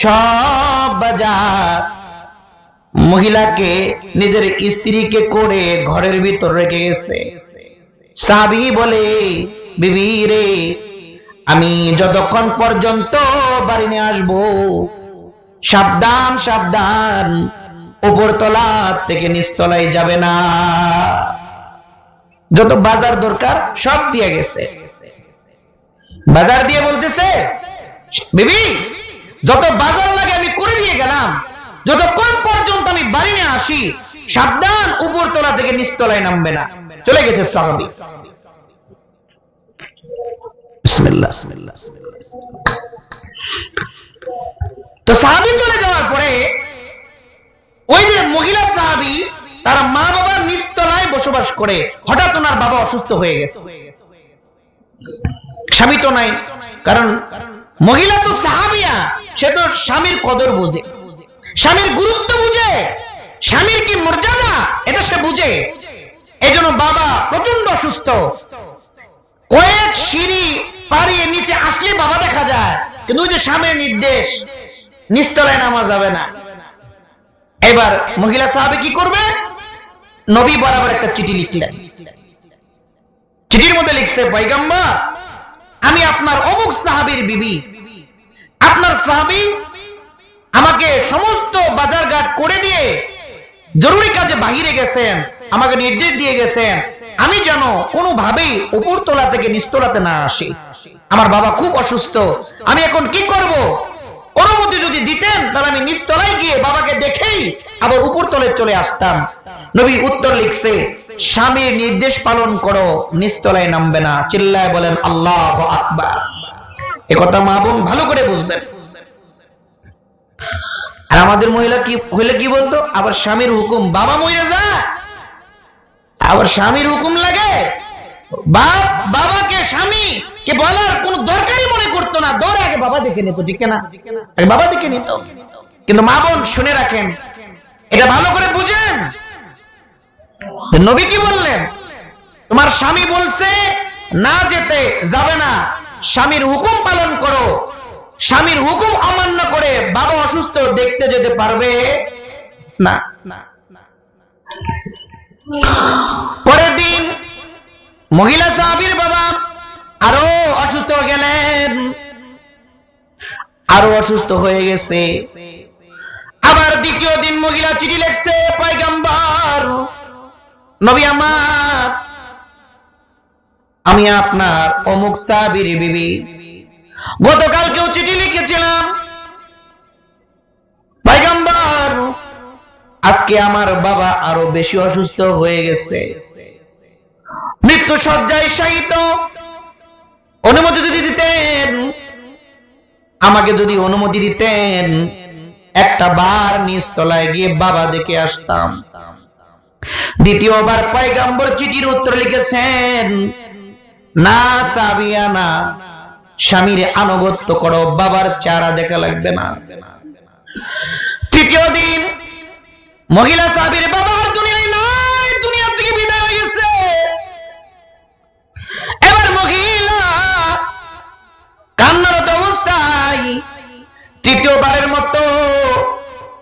সব বাজার মহিলাকে নিজের স্ত্রীকে করে ঘরের ভিতর রেখে গেছে। সাহাবী বলে, বিবি রে, আমি যতক্ষণ পর্যন্ত বাড়ি নিয়ে আসবো, সাবধান সাবধান, উপরতলা থেকে নিচতলায় যাবে না। যত বাজার দরকার সব দিয়ে গেছে। বাজার দিয়ে বলতেছে, বিবি যত বাজার লাগে আমি করে দিয়ে গেলাম, যতক্ষণ পর্যন্ত আমি বাড়ি নিয়ে আসি, সাবধান, উপরতলা থেকে নিচতলায় নামবে না। চলে গেছে সাহাবী। বিসমিল্লাহ। তো সাহাবী চলে যাওয়ার পরে ওই যে মহিলা সাহাবী, তার মা বাবা নিচতলায় বসবাস করে। হঠাৎ ওনার বাবা অসুস্থ হয়ে গেছে, স্বামী তো নাই, কারণ মহিলা তো সাহাবিয়া, সে তো স্বামীর কদর বুঝে, স্বামীর গুরুত্ব বুঝে, স্বামীর কি মর্যাদা এটা সে বুঝে। এই জন্য বাবা প্রচন্ড অসুস্থ, কয়েক সিঁড়ি পাড়িয়ে নিচে আসলে বাবা দেখা যায়, কিন্তু ওই যে স্বামীর নির্দেশ, নিচতলায় নামা যাবে না। এবার মহিলা সাহাবী কি করবে? নবী বরাবর একটা চিঠি লিখলেন। চিঠির মধ্যে লিখছে, পয়গম্বর, আমি আপনার অমুক সাহাবীর বিবি, আপনার সাহাবী আমাকে সমস্ত বাজারঘাট করে দিয়ে জরুরি কাজে বাহিরে গেছেন, আমাকে নির্দেশ দিয়ে গেছেন আমি যেন কোনোভাবেই উপরতলা থেকে নিচতলাতে না আসি। আমার বাবা খুব অসুস্থ, আমি এখন কি করব? অনুমতি যদি দিতেন তাহলে আমি নিচতলায় গিয়ে বাবাকে দেখেই আবার উপরতলায় চলে আসতাম। নবী উত্তর লিখছে, স্বামীর নির্দেশ পালন করো, নিচতলায় নামবে না। চিল্লায় বলেন আল্লাহু আকবার। এ কথা মা বোন ভালো করে বুঝবেন। আর আমাদের মহিলা কি হইলে কি বলতো, আবার স্বামীর হুকুম, বাবা মরে যায় আবার স্বামীর হুকুম লাগে। বাবাকে স্বামী কে বলার কোন দরকারই মনে করতো না, দৌড়ে আগে বাবা দেখে নিত, ঠিক না? আগে বাবা দেখে নিত। কিন্তু মা বোন শুনে রাখেন, এটা ভালো করে বুঝেন। নবী কি বললেন? তোমার স্বামী বলছে না যেতে, যাবে না, স্বামীর হুকুম পালন করো। স্বামীর হুকুম অমান্য করে বাবা অসুস্থ দেখতে যেতে পারবে না। পরের দিন মহিলা সাহাবীর বাবা আরো অসুস্থ গেলেন, আরো অসুস্থ হয়ে গেছে। আবার দ্বিতীয় দিন মহিলা চিঠি লিখছে, পয়গম্বর, নবী আমার, আমি আপনার অমুক সাহাবীর বিবি, গতকালকেও চিঠি লিখেছিলাম, পয়গম্বর, আজকে আমার বাবা আরো বেশি অসুস্থ হয়ে গেছে, মৃত্যু শয্যায় শায়িত। অনুমতি যদি দিতেন, আমাকে যদি অনুমতি দিতেন, একটা বার নিচতলায় গিয়ে বাবা দেখে আসতাম। দ্বিতীয়বার পয়গম্বর চিঠির উত্তর লিখেছেন, না সাবিয়া না, স্বামীর আনুগত্য করো, বাবার চেহারা দেখা লাগবে না। তৃতীয় দিন মহিলা সাহাবীর বাবা আর দুনিয়ায় নাই, দুনিয়া থেকে বিদায় হয়ে গেছে। এবার মহিলা কান্নারত অবস্থায় তৃতীয়বারের মতো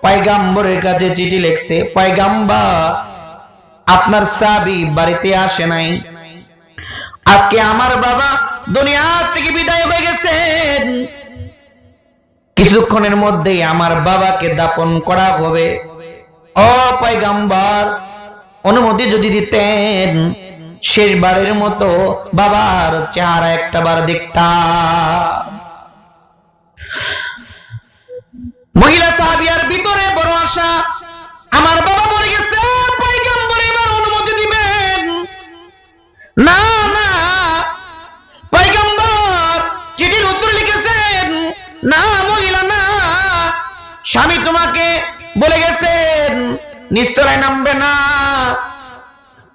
পয়গম্বরের কাছে চিঠি লিখছে, পয়গম্বর, আপনার সাহাবী বাড়িতে আসে নাই, আজকে আমার বাবা দুনিয়া থেকে বিদায় হয়ে গেছেন, কিছুক্ষণের মধ্যেই আমার বাবাকে দাফন করা হবে। ও পয়গম্বর, অনুমতি যদি দিতেন, শেষবারের মতো বাবার চেহারা একটা বার দেখতাম। মহিলা সাহাবিয়ার ভিতরে বড় আশা, আমার বাবা মরে গেছে, পয়গম্বর এবার অনুমতি দিবেন। না না, পয়গম্বর চিঠির উত্তর লিখেছেন, না মহিলা না, স্বামী তোমাকে বলে গেছেন নিচতলায় নামবে না,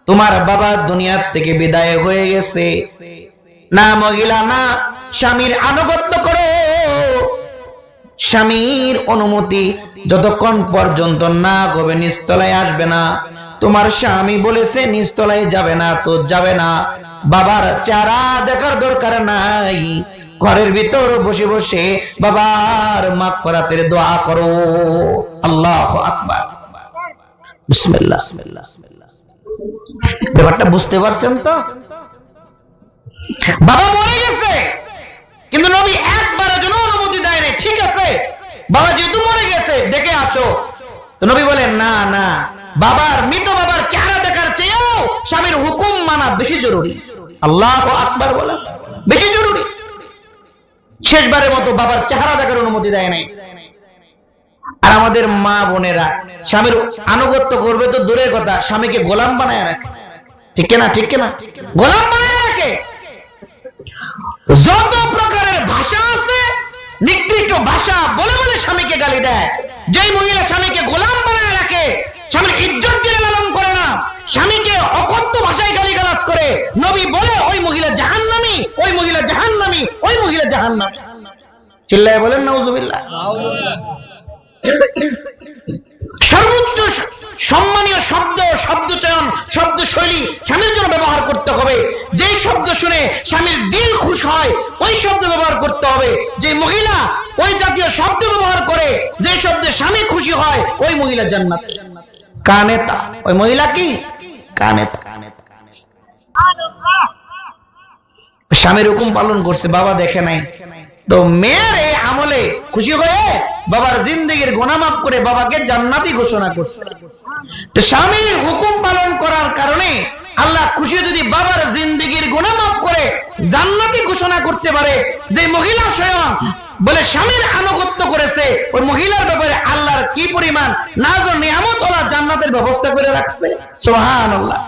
তোমার বাবা দুনিয়ার থেকে বিদায় হয়ে গেছে। না মহিলা না, স্বামীর আনুগত্য করো, স্বামীর অনুমতি যতক্ষণ পর্যন্ত না হবে নিচতলায় আসবে না। তোমার স্বামী বলেছে নিচতলায় যাবে না তো যাবে না, বাবার চেহারা দেখার দরকার নাই, ঘরের ভিতর বসে বসে বাবার মাগফিরাতের দোয়া করো। আল্লাহু আকবার। বিসমিল্লাহ। ব্যাপারটা বুঝতে পারছেন তো? বাবা মরে গেছে, কিন্তু নবী একবারের জন্য অনুমতি দেয় নাই। ঠিক আছে, বাবা যেহেতু মরে গেছে ডেকে আসো। তো নবী বলেন না না, মৃত বাবার চেহারা দেখার চেয়েও স্বামীর হুকুম মানা বেশি জরুরি। আল্লাহু আকবার বলেন, বেশি জরুরি। শেষবারের মতো বাবার চেহারা দেখার অনুমতি দেয় নাই। আর আমাদের মা বোনেরা স্বামীর আনুগত্য করবে তো দূরের কথা, স্বামীকে গোলাম বানায় রাখে। ঠিক না? ঠিক না? গোলাম বানায় রাখে। যত প্রকারের ভাষা আছে, নিকৃষ্ট ভাষা বলে বলে স্বামীকে গালি দেয়। যেই মহিলা স্বামীকে গোলাম বানায় রাখে, স্বামীর ইজ্জত দিয়ে লালন করে না, স্বামীকে অকথ্য ভাষায় গালিগালাজ করে, নবী বলে ওই মহিলা জাহান্নামী, ওই মহিলা জাহান্নামী, ওই মহিলা জাহান্নামী। চিল্লায় বলেন নাউজুবিল্লাহ। সর্বোচ্চ সম্মানীয় শব্দ চয়ন, শব্দ শৈলী স্বামীর জন্য ব্যবহার করতে হবে। যেই শব্দ শুনে স্বামীর দিল খুশ হয় ওই শব্দ ব্যবহার করতে হবে। যে মহিলা ওই জাতীয় শব্দ ব্যবহার করে যে শব্দে স্বামী খুশি হয় ওই মহিলা জান্নাতে। কানেতা, ওই মহিলা কি? কানেতা। স্বামীর হুকুম পালন করছে, বাবা দেখে নাই। তো মেয়ের এই আমলে খুশি হয়ে বাবার জিন্দেগির গুনাহ মাফ করে বাবাকে জান্নাতি ঘোষণা করছে। তো স্বামীর হুকুম পালন করার কারণে আল্লাহ খুশি যদি বাবার জিন্দেগির গুনাহ মাফ করে জান্নাতি ঘোষণা করতে পারে, যে মহিলা স্বয়ং বলে স্বামীর আনুগত্য করেছে, ওই মহিলার ব্যাপারে আল্লাহর কি পরিমাণ নাজ ও নিয়ামত ওয়ালা জান্নাতের ব্যবস্থা করে রাখছে। সুবহানাল্লাহ।